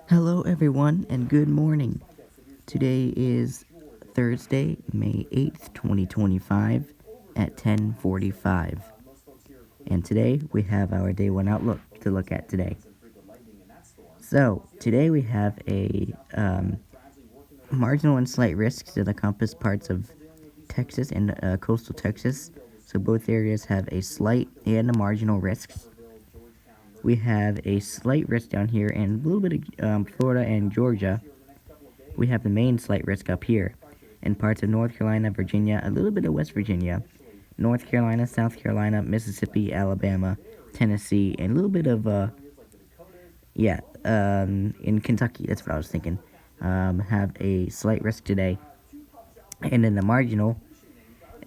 Hello, everyone, and good morning. Today is Thursday, May 8th, 2025, at 10:45. And today we have our day one outlook to look at today. So, today we have a marginal and slight risks that encompass parts of Texas and coastal Texas. So, both areas have a slight and a marginal risks. We have a slight risk down here and a little bit of Florida and Georgia. We have the main slight risk up here, and parts of North Carolina, Virginia, a little bit of West Virginia, North Carolina, South Carolina, Mississippi, Alabama, Tennessee, and a little bit of, in Kentucky, that's what I was thinking, have a slight risk today. And then the marginal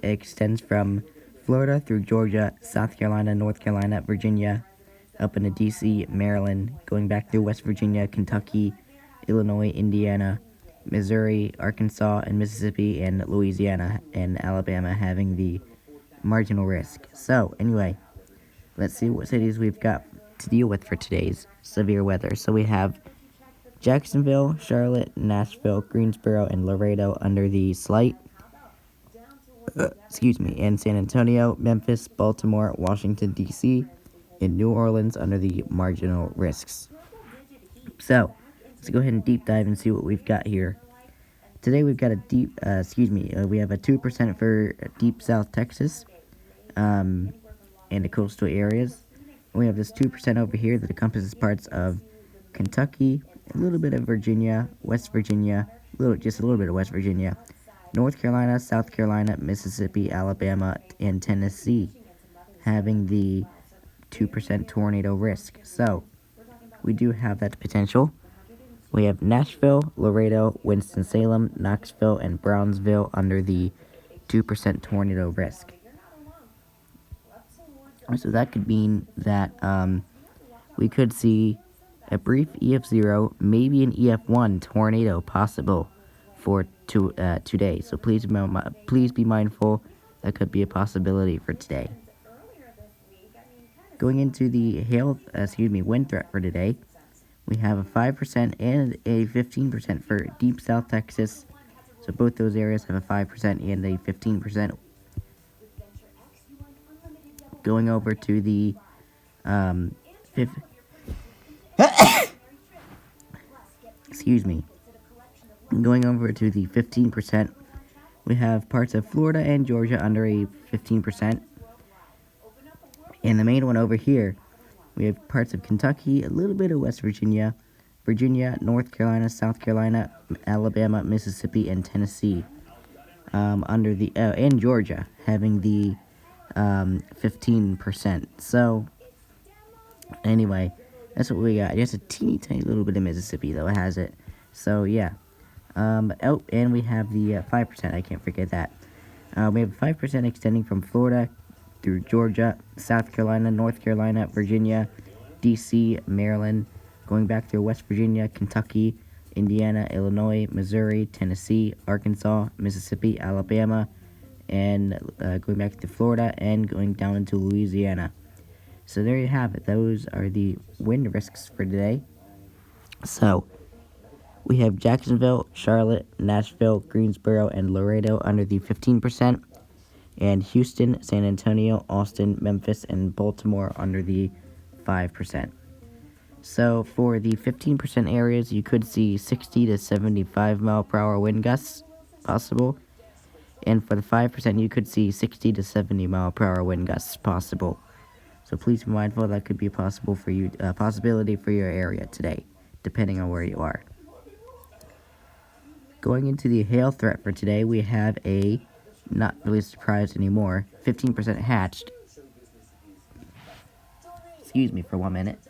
extends from Florida through Georgia, South Carolina, North Carolina, Virginia, up into D.C., Maryland, going back through West Virginia, Kentucky, Illinois, Indiana, Missouri, Arkansas, and Mississippi, and Louisiana and Alabama having the marginal risk. So, anyway, let's see what cities we've got to deal with for today's severe weather. So we have Jacksonville, Charlotte, Nashville, Greensboro, and Laredo under the slight. And San Antonio, Memphis, Baltimore, Washington, D.C., and New Orleans under the marginal risks. So, let's go ahead and deep dive and see what we've got here. Today we've got we have a 2% for deep South Texas, and the coastal areas. We have this 2% over here that encompasses parts of Kentucky, a little bit of Virginia, West Virginia, just a little bit of West Virginia, North Carolina, South Carolina, Mississippi, Alabama, and Tennessee, having the 2% tornado risk. So, we do have that potential. We have Nashville, Laredo, Winston-Salem, Knoxville, and Brownsville under the 2% tornado risk. So that could mean that we could see a brief EF0, maybe an EF1 tornado possible for today. So please be mindful. That could be a possibility for today. Going into the wind threat for today, we have a 5% and a 15% for deep South Texas. So both those areas have a 5% and a 15%. Going over to the Going over to the 15%, we have parts of Florida and Georgia under a 15%. And the main one over here, we have parts of Kentucky, a little bit of West Virginia, North Carolina, South Carolina, Alabama, Mississippi, and Tennessee, and Georgia having the 15%. So, anyway, that's what we got. Just a teeny tiny little bit of Mississippi, though, it has it. So, yeah. And we have the 5%. I can't forget that. We have 5% extending from Florida through Georgia, South Carolina, North Carolina, Virginia, D.C., Maryland, going back through West Virginia, Kentucky, Indiana, Illinois, Missouri, Tennessee, Arkansas, Mississippi, Alabama, and going back to Florida and going down into Louisiana. So there you have it. Those are the wind risks for today. So, we have Jacksonville, Charlotte, Nashville, Greensboro, and Laredo under the 15%, and Houston, San Antonio, Austin, Memphis, and Baltimore under the 5%. So for the 15% areas, you could see 60 to 75 mile per hour wind gusts possible, and for the 5%, you could see 60 to 70 mile per hour wind gusts possible. So please be mindful that could be a possibility for your area today, depending on where you are. Going into the hail threat for today, we have a, not really surprised anymore, 15% hatched. Excuse me for 1 minute.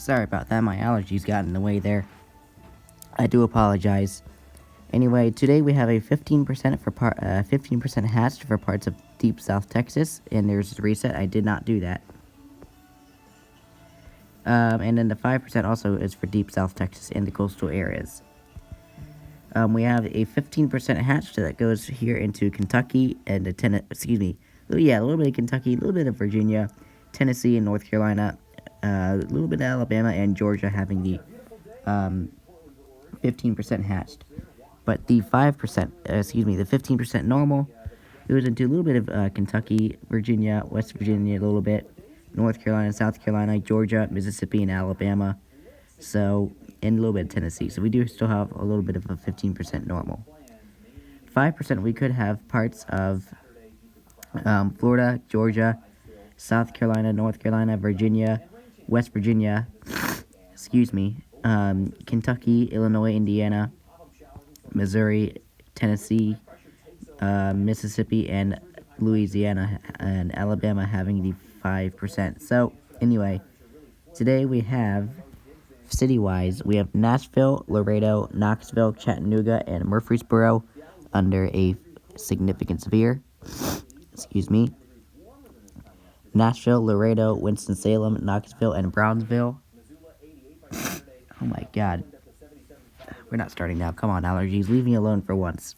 Sorry about that, my allergies got in the way there. I do apologize. Anyway, today we have a 15% for 15% hatched for parts of deep South Texas, and there's a reset. I did not do that. And then the 5% also is for deep South Texas and the coastal areas. We have a 15% hatched that goes here into Kentucky and a a little bit of Kentucky, a little bit of Virginia, Tennessee, and North Carolina, a little bit of Alabama and Georgia having the 15% hatched. But the 15% normal, it was into a little bit of Kentucky, Virginia, West Virginia, a little bit, North Carolina, South Carolina, Georgia, Mississippi, and Alabama. So, and a little bit of Tennessee. So we do still have a little bit of a 15% normal. 5% we could have parts of Florida, Georgia, South Carolina, North Carolina, Virginia, West Virginia, Kentucky, Illinois, Indiana, Missouri, Tennessee, Mississippi, and Louisiana, and Alabama having the 5%. So, anyway, today we have, city-wise, we have Nashville, Laredo, Knoxville, Chattanooga, and Murfreesboro under a significant severe. Nashville, Laredo, Winston-Salem, Knoxville, and Brownsville. Oh my god. We're not starting now. Come on, allergies. Leave me alone for once.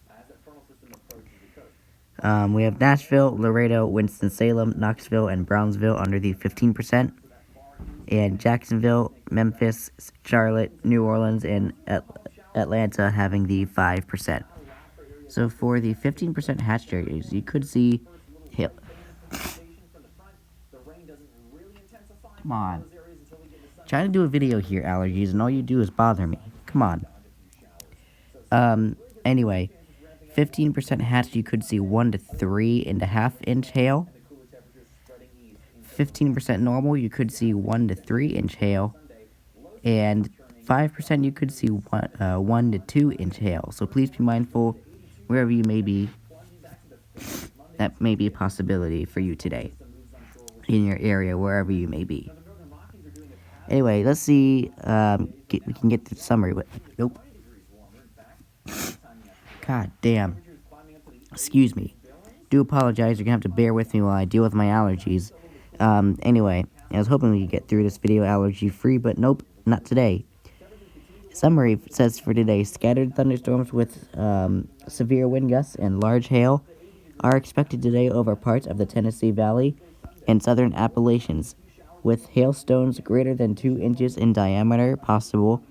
We have Nashville, Laredo, Winston-Salem, Knoxville, and Brownsville under the 15%. And Jacksonville, Memphis, Charlotte, New Orleans, and Atlanta having the 5%. So for the 15% hatched areas, you could see... Come on. Trying to do a video here, allergies, and all you do is bother me. Come on. Anyway, 15% hatched, you could see 1 to 3.5 inch hail. 15% normal, you could see 1 to 3 inch hail. And 5% you could see 1 to 2 inch hail. So please be mindful wherever you may be. That may be a possibility for you today. In your area, wherever you may be. Anyway, let's see. We can get the summary. Nope. God damn. Excuse me. Do apologize. You're gonna have to bear with me while I deal with my allergies. Anyway, I was hoping we could get through this video allergy-free, but nope, not today. Summary says for today, scattered thunderstorms with severe wind gusts and large hail are expected today over parts of the Tennessee Valley and southern Appalachians, with hailstones greater than 2 inches in diameter possible.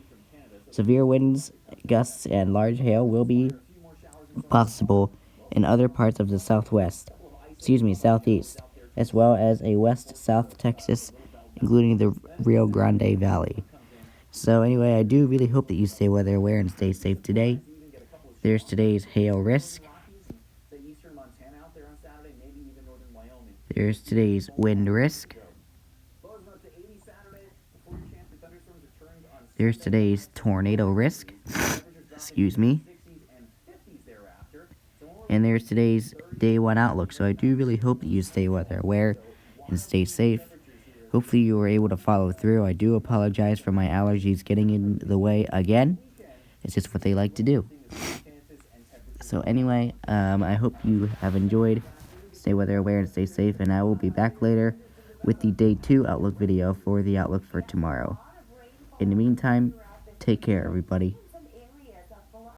Severe winds, gusts, and large hail will be possible in other parts of the southeast, as well as a west-south Texas, including the Rio Grande Valley. So anyway, I do really hope that you stay weather aware and stay safe today. There's today's hail risk. There's today's wind risk. There's today's tornado risk. And there's today's day 1 outlook. So I do really hope that you stay weather aware and stay safe. Hopefully you were able to follow through. I do apologize for my allergies getting in the way again. It's just what they like to do. So anyway, I hope you have enjoyed. Stay weather aware and stay safe, and I will be back later with the day 2 outlook video for the outlook for tomorrow. In the meantime, take care, everybody.